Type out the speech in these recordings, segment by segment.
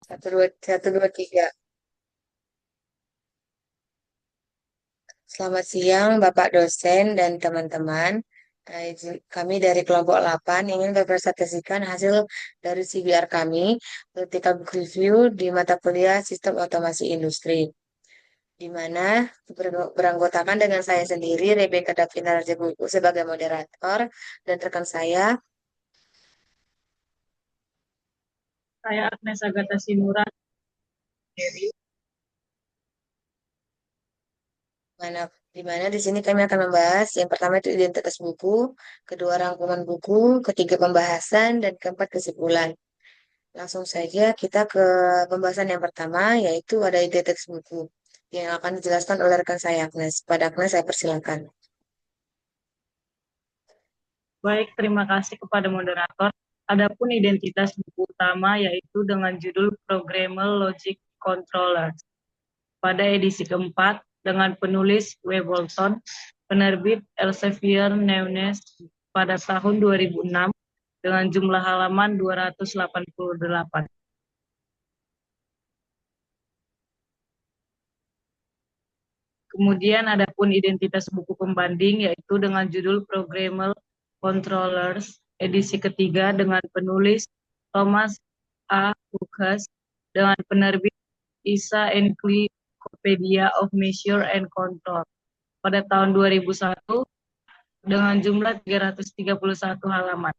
Satu, dua, tiga. Selamat siang, Bapak dosen dan teman-teman. Kami dari kelompok 8 ingin mempresentasikan hasil dari CBR kami, Critical Book Review di mata kuliah Sistem Otomasi Industri, di mana beranggotakan dengan saya sendiri, Rebecca Davina Rajabuku sebagai moderator, dan rekan saya, Saya Agnes Agatha Sinuran dari mana di mana di sini kami akan membahas yang pertama itu identitas buku, kedua rangkuman buku, ketiga pembahasan, dan keempat kesimpulan. Langsung saja kita ke pembahasan yang pertama, yaitu ada identitas buku yang akan dijelaskan oleh rekan saya Agnes. Pada Agnes saya persilakan. Baik, terima kasih kepada moderator. Adapun identitas buku utama yaitu dengan judul Programmable Logic Controller pada edisi keempat dengan penulis W. Bolton, penerbit Elsevier Neunes pada tahun 2006 dengan jumlah halaman 288. Kemudian adapun identitas buku pembanding yaitu dengan judul Programmable Controllers edisi ketiga dengan penulis Thomas A. Lucas dengan penerbit ISA Encyclopedia of Measure and Control pada tahun 2001 dengan jumlah 331 halaman.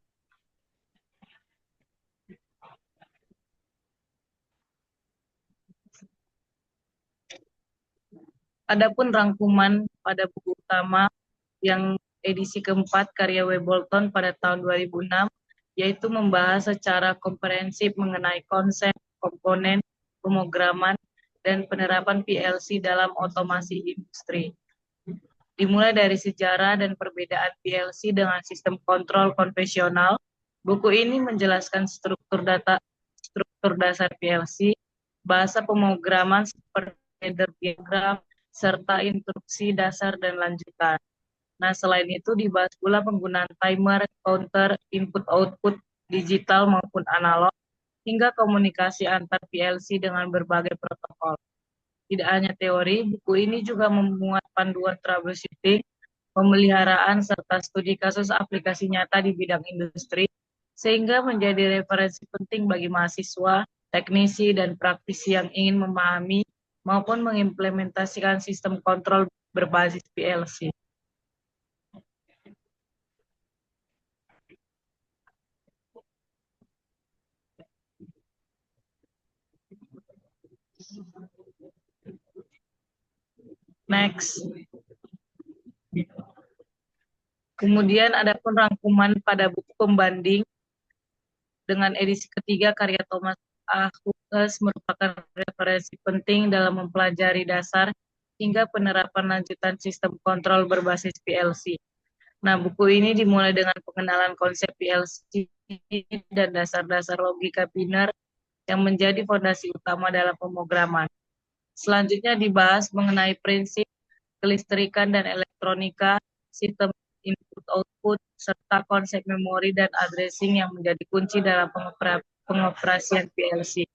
Adapun rangkuman pada buku utama yang edisi keempat karya W. Bolton pada tahun 2006, yaitu membahas secara komprehensif mengenai konsep, komponen, pemrograman, dan penerapan PLC dalam otomasi industri. Dimulai dari sejarah dan perbedaan PLC dengan sistem kontrol konvensional, buku ini menjelaskan struktur dasar PLC, bahasa pemrograman seperti header diagram, serta instruksi dasar dan lanjutan. Nah, selain itu dibahas pula penggunaan timer, counter, input-output digital maupun analog, hingga komunikasi antar PLC dengan berbagai protokol. Tidak hanya teori, buku ini juga memuat panduan troubleshooting, pemeliharaan, serta studi kasus aplikasi nyata di bidang industri, sehingga menjadi referensi penting bagi mahasiswa, teknisi, dan praktisi yang ingin memahami maupun mengimplementasikan sistem kontrol berbasis PLC. Next. Kemudian ada pun rangkuman pada buku pembanding dengan edisi ketiga karya Thomas A. Hughes merupakan referensi penting dalam mempelajari dasar hingga penerapan lanjutan sistem kontrol berbasis PLC. Nah, buku ini dimulai dengan pengenalan konsep PLC dan dasar-dasar logika biner yang menjadi fondasi utama dalam pemrograman. Selanjutnya dibahas mengenai prinsip kelistrikan dan elektronika, sistem input-output, serta konsep memori dan addressing yang menjadi kunci dalam pengoperasian PLC.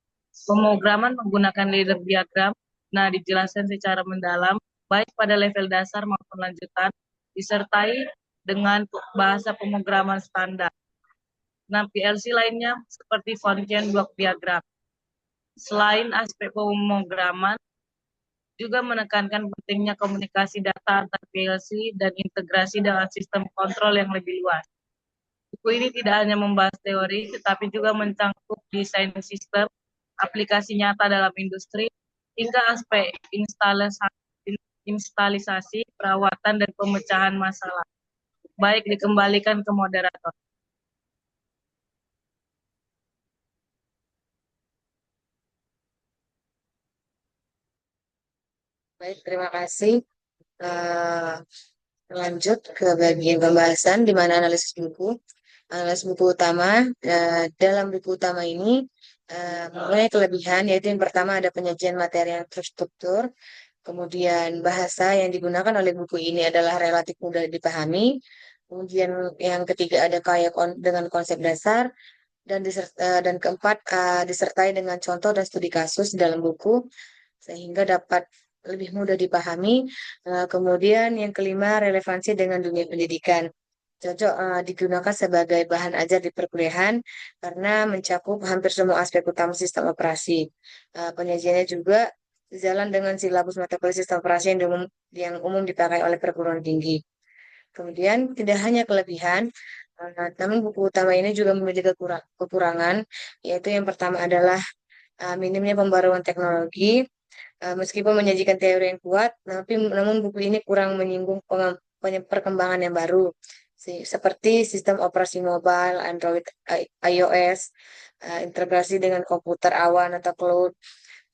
Pemrograman menggunakan ladder diagram, nah dijelaskan secara mendalam, baik pada level dasar maupun lanjutan, disertai dengan bahasa pemrograman standar. Nah, PLC lainnya seperti function block diagram. Selain aspek pemrograman, juga menekankan pentingnya komunikasi data antar PLC dan integrasi dengan sistem kontrol yang lebih luas. Buku ini tidak hanya membahas teori, tetapi juga mencangkup desain sistem, aplikasi nyata dalam industri, hingga aspek instalisasi, perawatan, dan pemecahan masalah. Baik, dikembalikan ke moderator. Baik, terima kasih. Lanjut ke bagian pembahasan di mana analisis buku. Analisis buku utama. Dalam buku utama ini mempunyai kelebihan, yaitu yang pertama ada penyajian materi yang terstruktur, kemudian bahasa yang digunakan oleh buku ini adalah relatif mudah dipahami, kemudian yang ketiga ada kaya dengan konsep dasar, dan keempat, disertai dengan contoh dan studi kasus di dalam buku sehingga dapat lebih mudah dipahami. Kemudian yang kelima, relevansi dengan dunia pendidikan. Cocok digunakan sebagai bahan ajar di perkuliahan karena mencakup hampir semua aspek utama sistem operasi. Penyajiannya juga sejalan dengan silabus mata kuliah sistem operasi yang umum dipakai oleh perguruan tinggi. Kemudian tidak hanya kelebihan, namun buku utama ini juga memiliki kekurangan, yaitu yang pertama adalah minimnya pembaruan teknologi. Meskipun menyajikan teori yang kuat, namun buku ini kurang menyinggung perkembangan yang baru, seperti sistem operasi mobile, Android, iOS, integrasi dengan komputer awan atau cloud.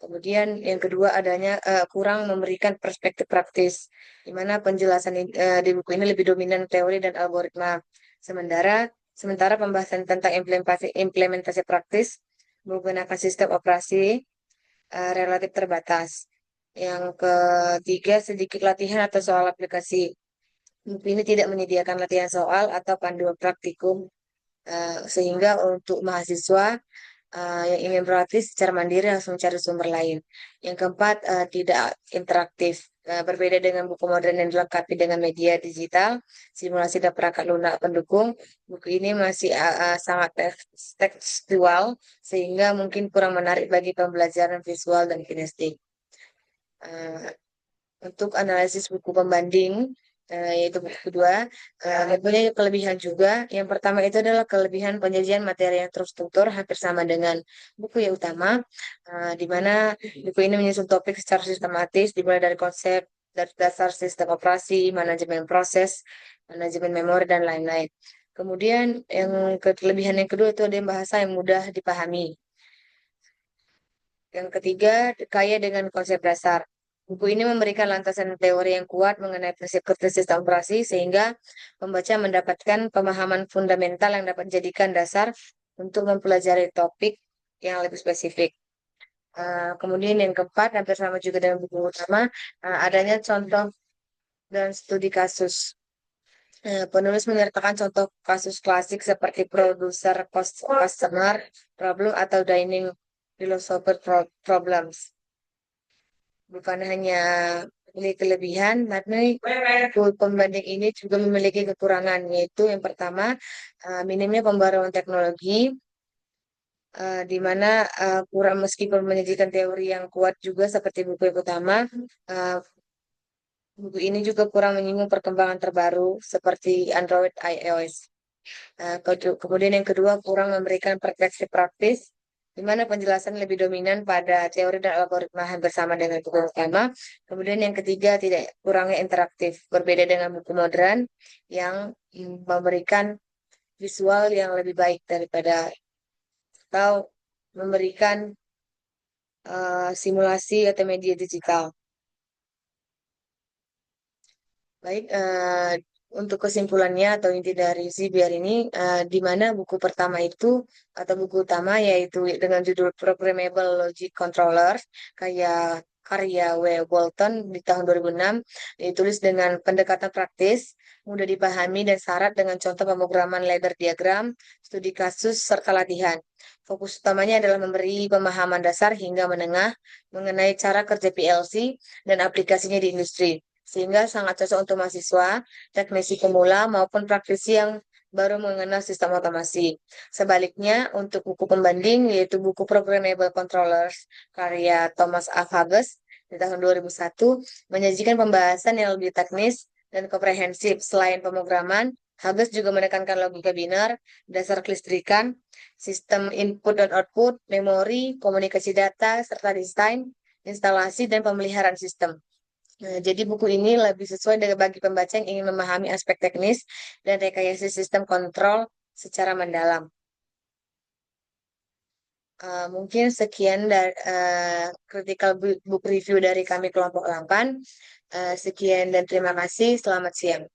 Kemudian yang kedua adanya kurang memberikan perspektif praktis, di mana penjelasan di buku ini lebih dominan teori dan algoritma. Sementara pembahasan tentang implementasi praktis menggunakan sistem operasi relatif terbatas. Yang ketiga, sedikit latihan atau soal aplikasi. Buku ini tidak menyediakan latihan soal atau panduan praktikum, sehingga untuk mahasiswa yang ingin berlatih secara mandiri harus mencari sumber lain. Yang keempat, tidak interaktif. Berbeda dengan buku modern yang dilengkapi dengan media digital, simulasi dan perangkat lunak pendukung, buku ini masih sangat tekstual, sehingga mungkin kurang menarik bagi pembelajaran visual dan kinestik. Eh, untuk analisis buku pembanding, yaitu buku kedua, mempunyai kelebihan juga. Yang pertama itu adalah kelebihan penyajian materi yang terstruktur hampir sama dengan buku yang utama, di mana buku ini menyusun topik secara sistematis, dimulai dari konsep, dari dasar sistem operasi, manajemen proses, manajemen memori, dan lain-lain. Kemudian kelebihan yang kedua itu ada yang bahasa yang mudah dipahami. Yang ketiga, kaya dengan konsep dasar. Buku ini memberikan landasan teori yang kuat mengenai prinsip kerja sistem operasi sehingga pembaca mendapatkan pemahaman fundamental yang dapat dijadikan dasar untuk mempelajari topik yang lebih spesifik. Kemudian yang keempat, hampir sama juga dengan buku utama, adanya contoh dan studi kasus. Penulis menyertakan contoh kasus klasik seperti producer customer problem atau dining philosopher problems. Bukan hanya memiliki kelebihan, tapi buku pembanding ini juga memiliki kekurangan, yaitu yang pertama, minimnya pembaruan teknologi, di mana kurang meskipun menyajikan teori yang kuat juga seperti buku yang utama, uh, buku ini juga kurang menyinggung perkembangan terbaru seperti Android, iOS. Kemudian yang kedua, kurang memberikan perspektif praktis, di mana penjelasan lebih dominan pada teori dan algoritma hampir sama dengan buku utama. Kemudian yang ketiga, tidak kurangnya interaktif, berbeda dengan buku modern yang memberikan visual yang lebih baik daripada atau memberikan simulasi atau media digital. Baik, untuk kesimpulannya atau inti dari biar ini, di mana buku pertama itu atau buku utama yaitu dengan judul Programmable Logic Controller kayak karya W. Walton di tahun 2006, ditulis dengan pendekatan praktis, mudah dipahami dan syarat dengan contoh pemrograman ladder diagram, studi kasus, serta latihan. Fokus utamanya adalah memberi pemahaman dasar hingga menengah mengenai cara kerja PLC dan aplikasinya di industri sehingga sangat cocok untuk mahasiswa, teknisi pemula, maupun praktisi yang baru mengenal sistem otomasi. Sebaliknya, untuk buku pembanding, yaitu buku Programmable Controllers, karya Thomas A. Hughes di tahun 2001, menyajikan pembahasan yang lebih teknis dan komprehensif. Selain pemrograman, Hughes juga menekankan logika biner, dasar kelistrikan, sistem input dan output, memori, komunikasi data, serta desain, instalasi, dan pemeliharaan sistem. Jadi buku ini lebih sesuai dengan bagi pembaca yang ingin memahami aspek teknis dan rekayasa sistem kontrol secara mendalam. Mungkin sekian dari critical book review dari kami kelompok 8. Sekian dan terima kasih. Selamat siang.